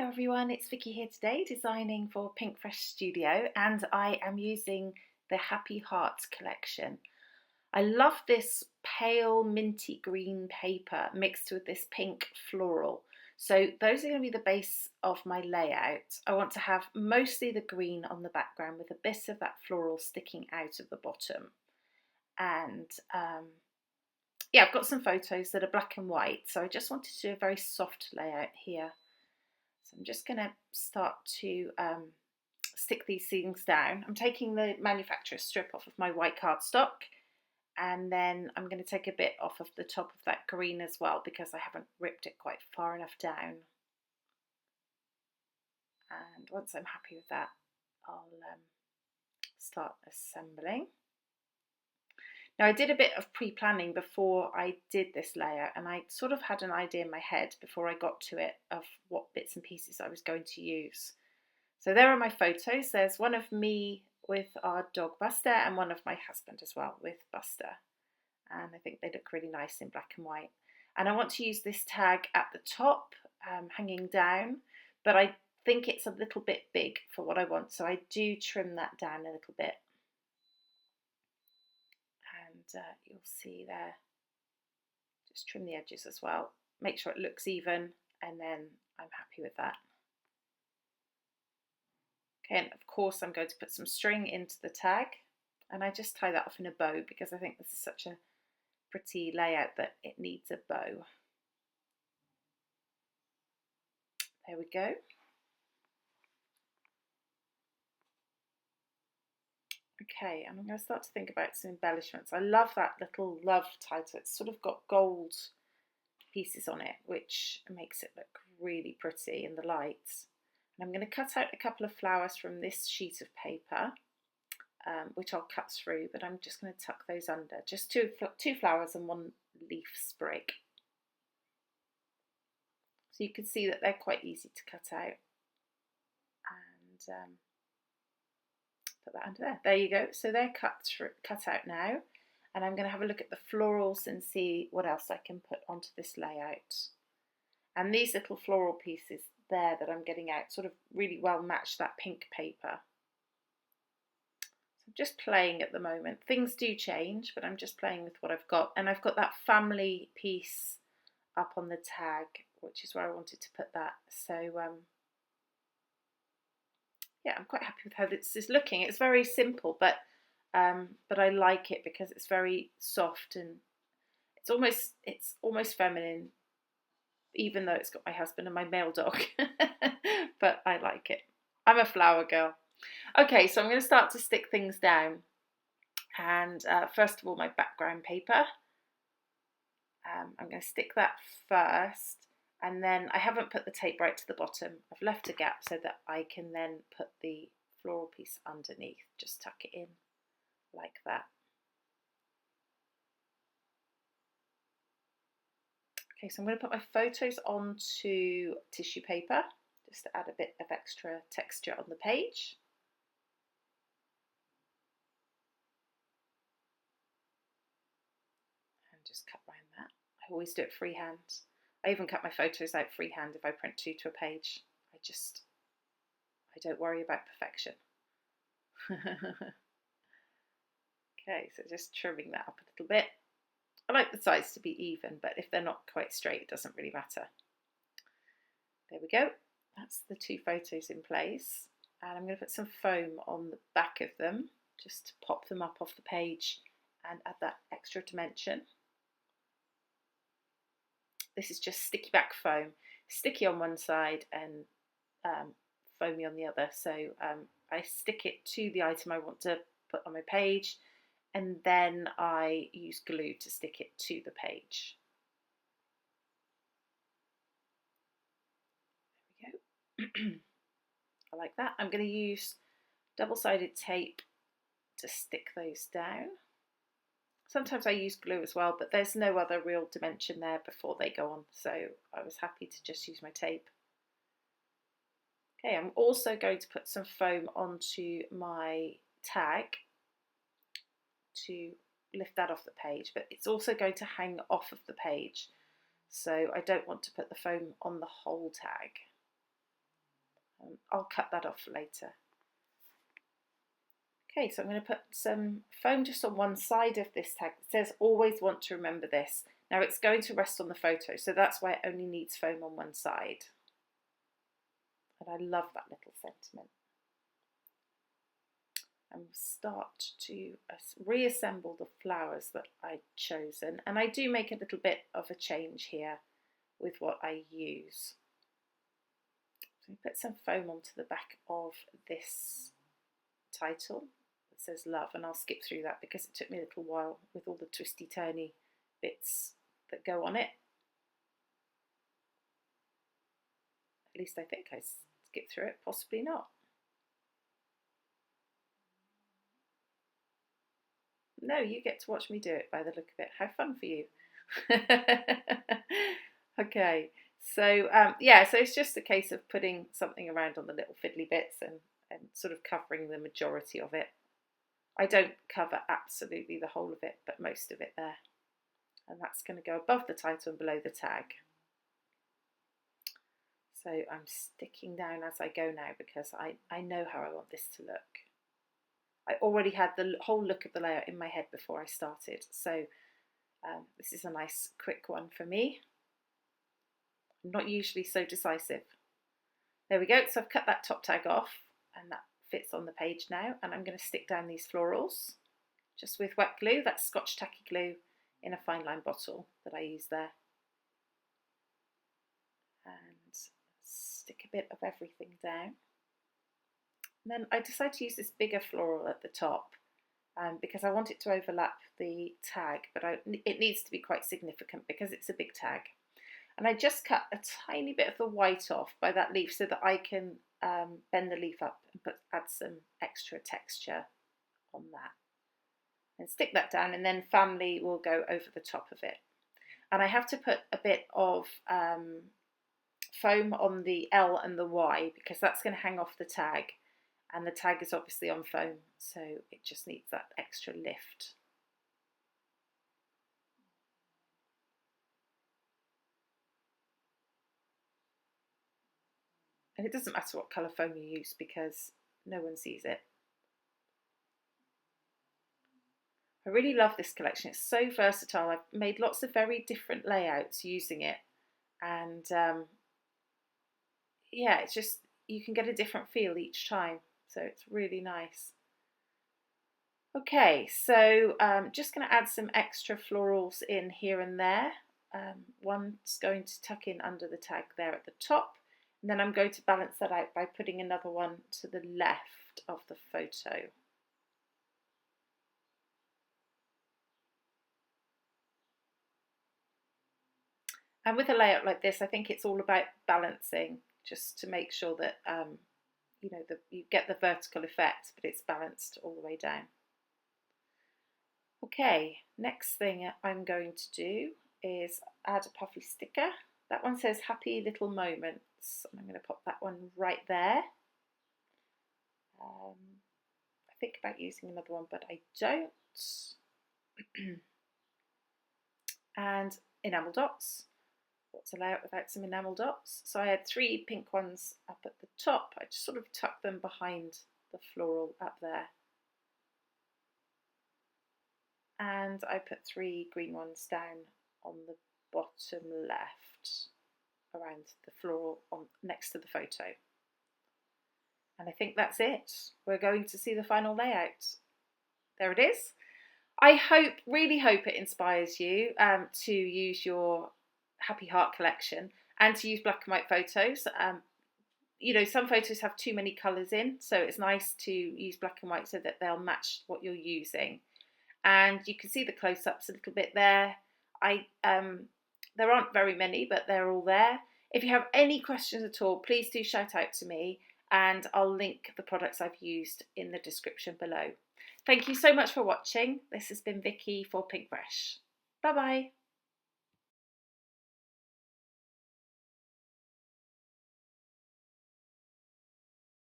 Hello everyone, it's Vicky here today designing for Pink Fresh Studio, and I am using the Happy Hearts collection. I love this pale minty green paper mixed with this pink floral. So those are going to be the base of my layout. I want to have mostly the green on the background with a bit of that floral sticking out of the bottom. And yeah, I've got some photos that are black and white, so I just wanted to do a very soft layout here. So I'm just going to start to stick these things down. I'm taking the manufacturer's strip off of my white cardstock, and then I'm going to take a bit off of the top of that green as well because I haven't ripped it quite far enough down. And once I'm happy with that, I'll start assembling. Now I did a bit of pre-planning before I did this layout, and I sort of had an idea in my head before I got to it of what bits and pieces I was going to use. So there are my photos. There's one of me with our dog Buster and one of my husband as well with Buster. And I think they look really nice in black and white. And I want to use this tag at the top, hanging down, but I think it's a little bit big for what I want. So I do trim that down a little bit. And you'll see there, just trim the edges as well. Make sure it looks even, and then I'm happy with that. Okay, and of course I'm going to put some string into the tag, and I just tie that off in a bow because I think this is such a pretty layout that it needs a bow. There we go. Okay, and I'm going to start to think about some embellishments. I love that little love title. It's sort of got gold pieces on it, which makes it look really pretty in the lights. And I'm going to cut out a couple of flowers from this sheet of paper, which I'll cut through, but I'm just going to tuck those under. Just two flowers and one leaf sprig. So you can see that they're quite easy to cut out. And put that under there. There you go. So they're cut out now. And I'm going to have a look at the florals and see what else I can put onto this layout. And these little floral pieces there that I'm getting out sort of really well match that pink paper. So I'm just playing at the moment. Things do change, but I'm just playing with what I've got. And I've got that family piece up on the tag, which is where I wanted to put that. So yeah, I'm quite happy with how this is looking. It's very simple, but I like it because it's very soft and it's almost feminine, even though it's got my husband and my male dog. But I like it. I'm a flower girl. Okay, so I'm going to start to stick things down. And first of all, my background paper. I'm going to stick that first. And then I haven't put the tape right to the bottom. I've left a gap so that I can then put the floral piece underneath. Just tuck it in like that. Okay, so I'm going to put my photos onto tissue paper just to add a bit of extra texture on the page. And just cut around that. I always do it freehand. I even cut my photos out freehand if I print two to a page. I don't worry about perfection. Okay, so just trimming that up a little bit. I like the sides to be even, but if they're not quite straight, it doesn't really matter. There we go. That's the two photos in place. And I'm going to put some foam on the back of them, just to pop them up off the page and add that extra dimension. This is just sticky back foam, sticky on one side and foamy on the other. So I stick it to the item I want to put on my page, and then I use glue to stick it to the page. There we go. I like that. I'm going to use double-sided tape to stick those down. Sometimes I use glue as well, but there's no other real dimension there before they go on, so I was happy to just use my tape. Okay, I'm also going to put some foam onto my tag to lift that off the page, but it's also going to hang off of the page, so I don't want to put the foam on the whole tag. I'll cut that off later. Okay, so I'm going to put some foam just on one side of this tag. It says always want to remember this. Now it's going to rest on the photo, so that's why it only needs foam on one side. And I love that little sentiment. And we'll start to reassemble the flowers that I'd chosen. And I do make a little bit of a change here with what I use. So I put some foam onto the back of this title that says love, and I'll skip through that because it took me a little while with all the twisty turny bits that go on it. At least I think I skipped through it, possibly not. No, you get to watch me do it by the look of it. How fun for you. Okay, so yeah, so it's just a case of putting something around on the little fiddly bits and sort of covering the majority of it. I don't cover absolutely the whole of it, but most of it there. And that's going to go above the title and below the tag. So I'm sticking down as I go now because I know how I want this to look. I already had the whole look of the layout in my head before I started, so this is a nice quick one for me. I'm not usually so decisive. There we go, so I've cut that top tag off and that fits on the page now, and I'm going to stick down these florals just with wet glue. That's Scotch tacky glue in a fine line bottle that I use there. And stick a bit of everything down. And then I decided to use this bigger floral at the top because I want it to overlap the tag, but it needs to be quite significant because it's a big tag. And I just cut a tiny bit of the white off by that leaf so that I can bend the leaf up and add some extra texture on that. And stick that down, and then family will go over the top of it. And I have to put a bit of foam on the L and the Y because that's going to hang off the tag. And the tag is obviously on foam, so it just needs that extra lift. And it doesn't matter what colour foam you use because no one sees it. I really love this collection. It's so versatile. I've made lots of very different layouts using it. And yeah, it's just, you can get a different feel each time. So it's really nice. Okay, so just going to add some extra florals in here and there. One's going to tuck in under the tag there at the top, and then I'm going to balance that out by putting another one to the left of the photo. And with a layout like this, I think it's all about balancing, just to make sure that you know, you get the vertical effect, but it's balanced all the way down. Okay, next thing I'm going to do is add a puffy sticker. That one says happy little moments, and I'm going to pop that one right there. I think about using another one, but I don't. And enamel dots. What's a layout without some enamel dots? So I had 3 pink ones up at the top. I just sort of tucked them behind the floral up there. And I put 3 green ones down on the bottom left around the floral next to the photo. And I think that's it. We're going to see the final layout. There it is. I really hope it inspires you to use your Happy Heart collection and to use black and white photos. You know, some photos have too many colours in, so it's nice to use black and white so that they'll match what you're using. And you can see the close-ups a little bit there. There aren't very many, but they're all there. If you have any questions at all, please do shout out to me, and I'll link the products I've used in the description below. Thank you so much for watching. This has been Vicki for Pink Fresh. Bye bye.